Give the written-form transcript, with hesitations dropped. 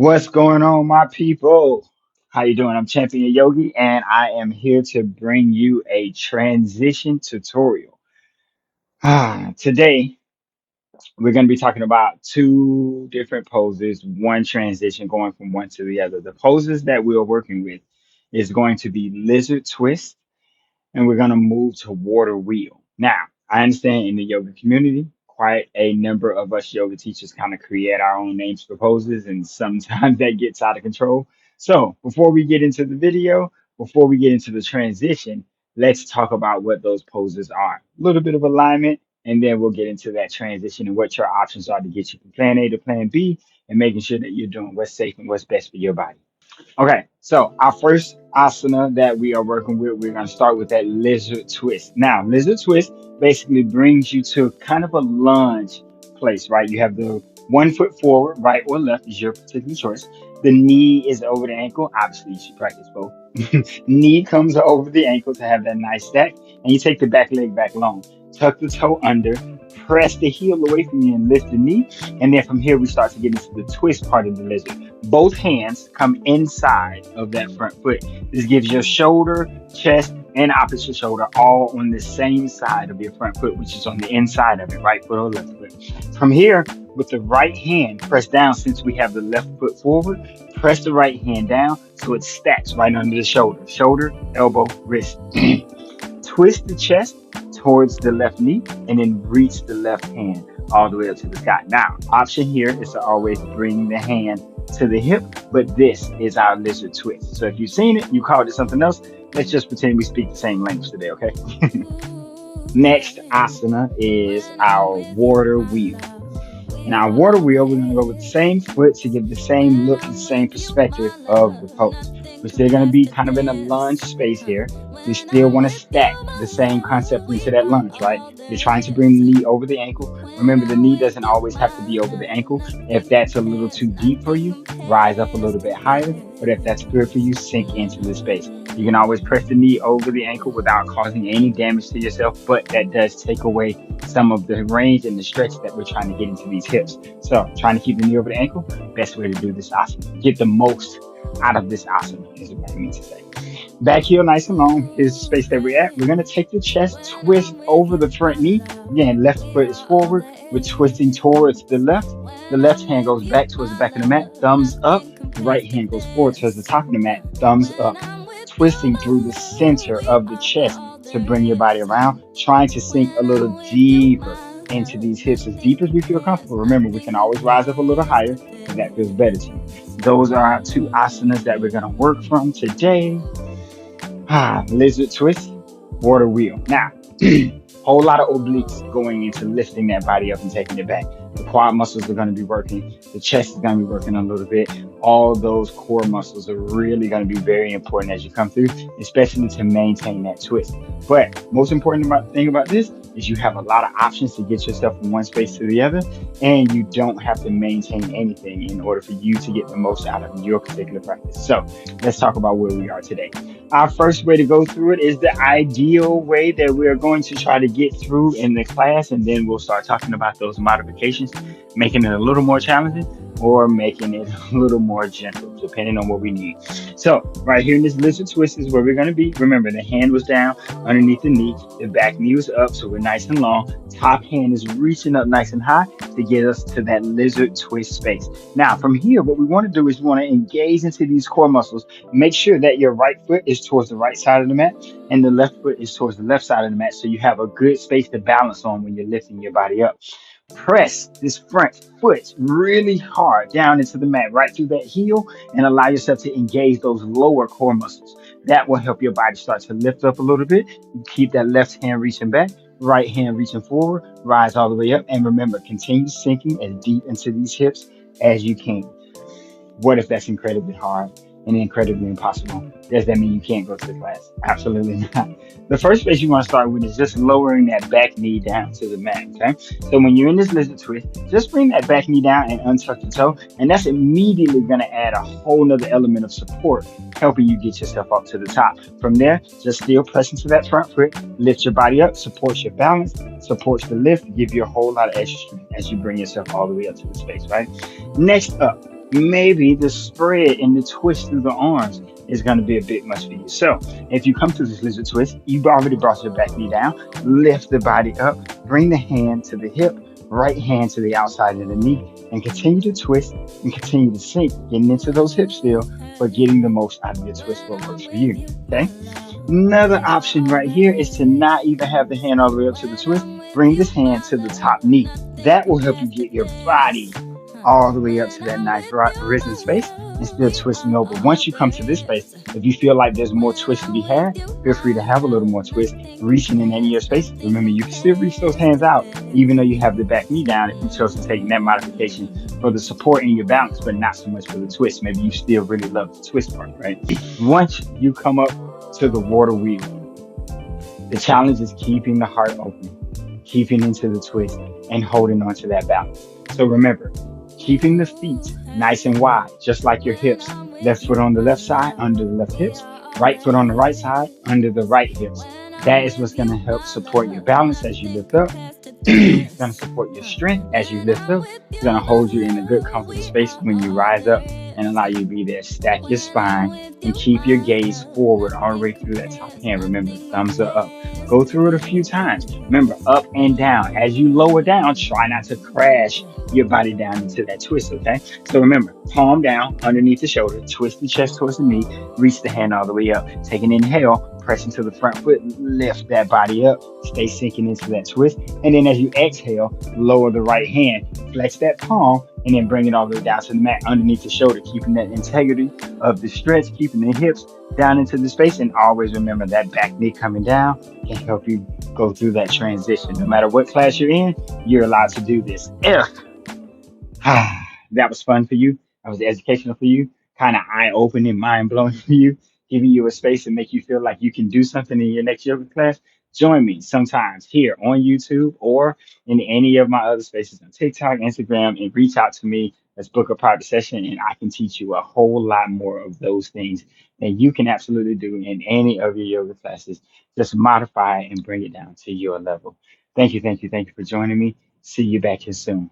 What's going on, my people? How you doing? I'm Champion Yogi, and I am here to bring you a transition tutorial. Today, we're going to be talking about two different poses, one transition going from one to the other. The poses that we are working with is going to be lizard twist and we're going to move to water wheel. Now, I understand in the yoga community, quite a number of us yoga teachers kind of create our own names for poses, and sometimes that gets out of control. So, before we get into the video, before we get into the transition, let's talk about what those poses are. A little bit of alignment, and then we'll get into that transition and what your options are to get you from plan A to plan B and making sure that you're doing what's safe and what's best for your body. Okay, so our first asana that we are working with, we're going to start with that lizard twist. Now, lizard twist basically brings you to kind of a lunge place, right? You have the 1 foot forward, right or left is your particular choice. The knee is over the ankle. Obviously, you should practice both. Knee comes over the ankle to have that nice stack, and you take the back leg back long. Tuck the toe under, press the heel away from you, and lift the knee. And then from here, we start to get into the twist part of the lizard. Both hands come inside of that front foot. This gives your shoulder, chest, and opposite shoulder all on the same side of your front foot, which is on the inside of it, right foot or left foot. From here, with the right hand, press down since we have the left foot forward. Press the right hand down so it stacks right under the shoulder. Shoulder, elbow, wrist. Twist the chest towards the left knee and then reach the left hand all the way up to the sky. Now, option here is to always bring the hand to the hip, but this is our lizard twist. So if you've seen it, you called it something else. Let's just pretend we speak the same language today, okay? Next asana is our water wheel. In our water wheel, we're going to go with the same foot to give the same look and same perspective of the pose. We're still going to be kind of in a lunge space here. We still want to stack the same concept into that lunge, right? You're trying to bring the knee over the ankle. Remember, the knee doesn't always have to be over the ankle. If that's a little too deep for you, rise up a little bit higher. But if that's good for you, sink into the space. You can always press the knee over the ankle without causing any damage to yourself, but that does take away some of the range and the stretch that we're trying to get into these hips. So trying to keep the knee over the ankle, best way to do this asana. Get the most out of this asana is what I mean to say. Back heel nice and long is the space that we're at. We're going to take the chest, twist over the front knee. Again, left foot is forward. We're twisting towards the left. The left hand goes back towards the back of the mat, thumbs up. The right hand goes forward towards the top of the mat, thumbs up. Twisting through the center of the chest to bring your body around, trying to sink a little deeper into these hips as deep as we feel comfortable. Remember, we can always rise up a little higher if that feels better to you. Those are our two asanas that we're going to work from today. Lizard twist, water wheel. Now, whole lot of obliques going into lifting that body up and taking it back. The quad muscles are going to be working. The chest is going to be working a little bit. All those core muscles are really going to be very important as you come through, especially to maintain that twist. But most important thing about this is you have a lot of options to get yourself from one space to the other, and you don't have to maintain anything in order for you to get the most out of your particular practice. So let's talk about where we are today. Our first way to go through it is the ideal way that we're going to try to get through in the class, and then we'll start talking about those modifications, making it a little more challenging or making it a little more gentle, depending on what we need. So right here in this lizard twist is where we're going to be. Remember, the hand was down underneath the knee, the back knee was up, so we're nice and long. Top hand is reaching up nice and high to get us to that lizard twist space. Now, from here, what we want to do is we want to engage into these core muscles. Make sure that your right foot is towards the right side of the mat and the left foot is towards the left side of the mat, so you have a good space to balance on when you're lifting your body up. Press this front foot really hard down into the mat, right through that heel, and allow yourself to engage those lower core muscles. That will help your body start to lift up a little bit. You keep that left hand reaching back, right hand reaching forward, rise all the way up. And remember, continue sinking as deep into these hips as you can. What if that's incredibly hard and incredibly impossible? Does that mean you can't go to the class? Absolutely not. The first place you want to start with is just lowering that back knee down to the mat, okay? So when you're in this lizard twist, just bring that back knee down and untuck the toe, and that's immediately going to add a whole nother element of support, helping you get yourself up to the top. From there, just still press into that front foot, lift your body up, supports your balance, supports the lift, give you a whole lot of extra strength as you bring yourself all the way up to the space, right? Next up, maybe the spread and the twist through the arms is going to be a bit much for you. So if you come to this lizard twist, you've already brought your back knee down, lift the body up, bring the hand to the hip, right hand to the outside of the knee, and continue to twist and continue to sink, getting into those hips still, but getting the most out of your twist what works for you. Okay. Another option right here is to not even have the hand all the way up to the twist. Bring this hand to the top knee. That will help you get your body all the way up to that nice risen space and still twisting over. Once you come to this space, if you feel like there's more twist to be had, feel free to have a little more twist, reaching in any of your spaces. Remember, you can still reach those hands out, even though you have the back knee down if you chose to take that modification for the support in your balance, but not so much for the twist. Maybe you still really love the twist part, right? Once you come up to the water wheel, the challenge is keeping the heart open, keeping into the twist, and holding on to that balance. So remember, keeping the feet nice and wide, just like your hips. Left foot on the left side, under the left hips. Right foot on the right side, under the right hips. That is what's going to help support your balance as you lift up. It's going to support your strength as you lift up. It's going to hold you in a good, comfortable space when you rise up and allow you to be there. Stack your spine and keep your gaze forward all the way through that top hand. Remember, thumbs are up. Go through it a few times. Remember, up and down. As you lower down, try not to crash your body down into that twist, okay? So remember, palm down underneath the shoulder, twist the chest towards the knee, reach the hand all the way up. Take an inhale, press into the front foot, lift that body up, stay sinking into that twist. And then as you exhale, lower the right hand, flex that palm, and then bring it all the way down to the mat underneath the shoulder, keeping that integrity of the stretch, keeping the hips down into the space. And always remember that back knee coming down can help you go through that transition. No matter what class you're in, you're allowed to do this. If that was fun for you, that was educational for you, kind of eye opening, mind blowing for you, giving you a space to make you feel like you can do something in your next yoga class, join me sometimes here on YouTube or in any of my other spaces on TikTok, Instagram, and reach out to me. Let's book a private session, and I can teach you a whole lot more of those things that you can absolutely do in any of your yoga classes. Just modify it and bring it down to your level. Thank you, thank you, thank you for joining me. See you back here soon.